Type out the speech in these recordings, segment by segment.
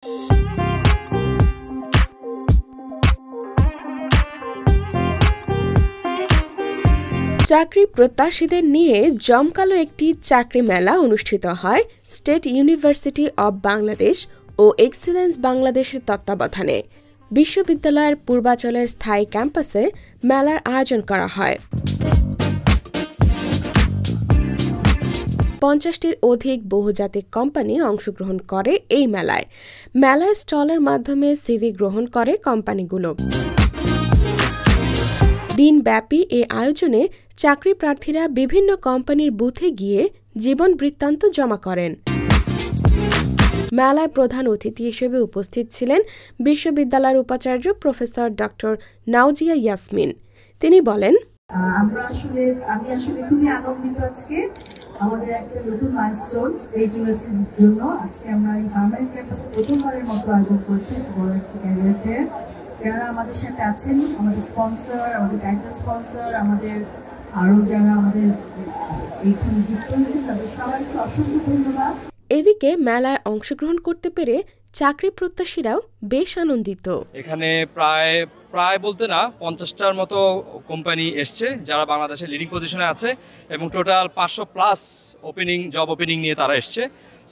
চাকরি প্রত্যাশীদের নিয়ে জমকালো একটি চাকরি মেলা অনুষ্ঠিত হয় স্টেট ইউনিভার্সিটি অব বাংলাদেশ ও এক্সিলেন্স বাংলাদেশের তত্ত্বাবধানে। বিশ্ববিদ্যালয়ের পূর্বাচলের স্থায়ী ক্যাম্পাসে মেলার আয়োজন করা হয়। 50টির অধিক বহুজাতিক কোম্পানি অংশগ্রহণ করে এই মেলায়। মেলায় স্টলের মাধ্যমে সিভি গ্রহণ করে কোম্পানিগুলো। দিনব্যাপী এ আয়োজনে চাকরি প্রার্থীরা বিভিন্ন কোম্পানির বুথে গিয়ে জীবন বৃত্তান্ত জমা করেন। মেলায় প্রধান অতিথি হিসেবে উপস্থিত ছিলেন বিশ্ববিদ্যালয়ের উপাচার্য প্রফেসর ডক্টর নাওজিয়া ইয়াসমিন। তিনি বলেন, আমি আসলে খুবই আনন্দিত। আজকে আমাদের একটা নতুন মাইলস্টোন এই ইউনিভার্সিটির জন্য আজকে আমরা এই পার্মানেন্ট ক্যাম্পাসে প্রথমবারের মতো আয়োজন করছি বড় একটা ক্যারিয়ার ফেয়ার। যারা আমাদের সাথে আছেন, আমাদের স্পন্সর, আমাদের টাইটেল স্পন্সর, আমাদের আরো যারা আমাদের এইখানে যুক্ত হয়েছে তাদের সবাইকে অসংখ্য ধন্যবাদ। এদিকে মেলায় অংশগ্রহণ করতে পেরে চাকরি প্রত্যাশীরাও বেশ আনন্দিত। এখানে প্রায় বলতে না 50টার মতো কোম্পানি এসছে যারা বাংলাদেশের লিডিং পজিশনে আছে এবং টোটাল 500+ জব ওপেনিং নিয়ে তারা এসছে।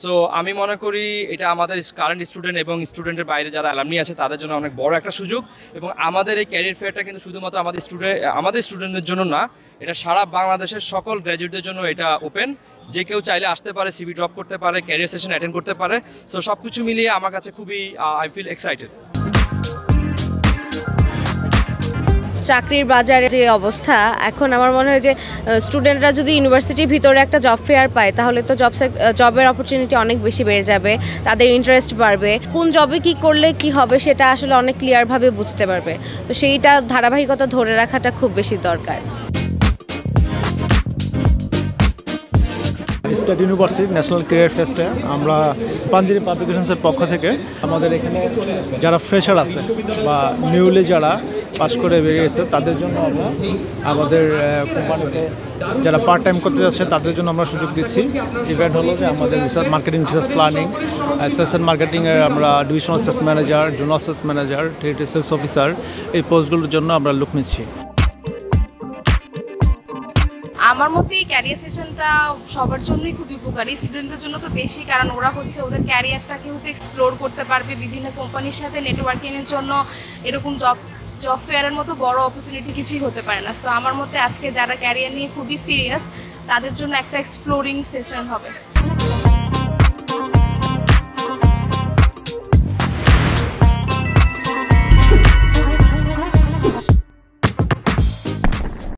সো আমি মনে করি এটা আমাদের কারেন্ট স্টুডেন্ট এবং স্টুডেন্টের বাইরে যারা অ্যালামনি আছে তাদের জন্য অনেক বড় একটা সুযোগ। এবং আমাদের এই ক্যারিয়ার ফেয়ারটা কিন্তু শুধুমাত্র আমাদের স্টুডেন্টদের জন্য না, এটা সারা বাংলাদেশের সকল গ্র্যাজুয়েটদের জন্য এটা ওপেন। যে কেউ চাইলে আসতে পারে, সিভি ড্রপ করতে পারে, ক্যারিয়ার সেশন অ্যাটেন্ড করতে পারে। সো সব কিছু মিলিয়ে আমার কাছে খুবই আই ফিল এক্সাইটেড। চাকরির বাজারে যে অবস্থা এখন, আমার মনে হয় যে স্টুডেন্টরা যদি ইউনিভার্সিটির ভিতরে একটা জব ফেয়ার পায় তাহলে তো জবের অপরচুনিটি অনেক বেশি বেড়ে যাবে, তাদের ইন্টারেস্ট বাড়বে, কোন জবে কি করলে কি হবে সেটা আসলে অনেক ক্লিয়ারভাবে বুঝতে পারবে। তো সেইটা ধারাবাহিকতা ধরে রাখাটা খুব বেশি দরকার। স্টেট ইউনিভার্সিটি ন্যাশনাল ক্যারিয়ার ফেস্টে আমরা পাঞ্জাবি পাবলিকেশনসের পক্ষ থেকে আমাদের এখানে যারা ফ্রেশার আছে বা নিউলি যারা পাস করে বেরিয়েছে তাদের জন্য আমরা আমাদের কোম্পানিতে যারা পার্ট টাইম করতে যাচ্ছে তাদের জন্য আমরা সুযোগ দিচ্ছি। ইভেন্ট হলো যে আমাদের research marketing, research planning, sales and মার্কেটিংয়ের আমরা divisional sales manager, zonal sales manager, territory sales officer, এই পোস্টগুলোর জন্য আমরা লোক নিচ্ছি। আমার মতে এই ক্যারিয়ার সেশনটা সবার জন্যই খুবই উপকারী, স্টুডেন্টদের জন্য তো বেশি, কারণ ওরা ওদের ক্যারিয়ারটাকে এক্সপ্লোর করতে পারবে। বিভিন্ন কোম্পানির সাথে নেটওয়ার্কিংয়ের জন্য এরকম জব ফেয়ারের মতো বড় অপরচুনিটি কিছুই হতে পারে না। তো আমার মতে আজকে যারা ক্যারিয়ার নিয়ে খুবই সিরিয়াস তাদের জন্য একটা এক্সপ্লোরিং সেশন হবে।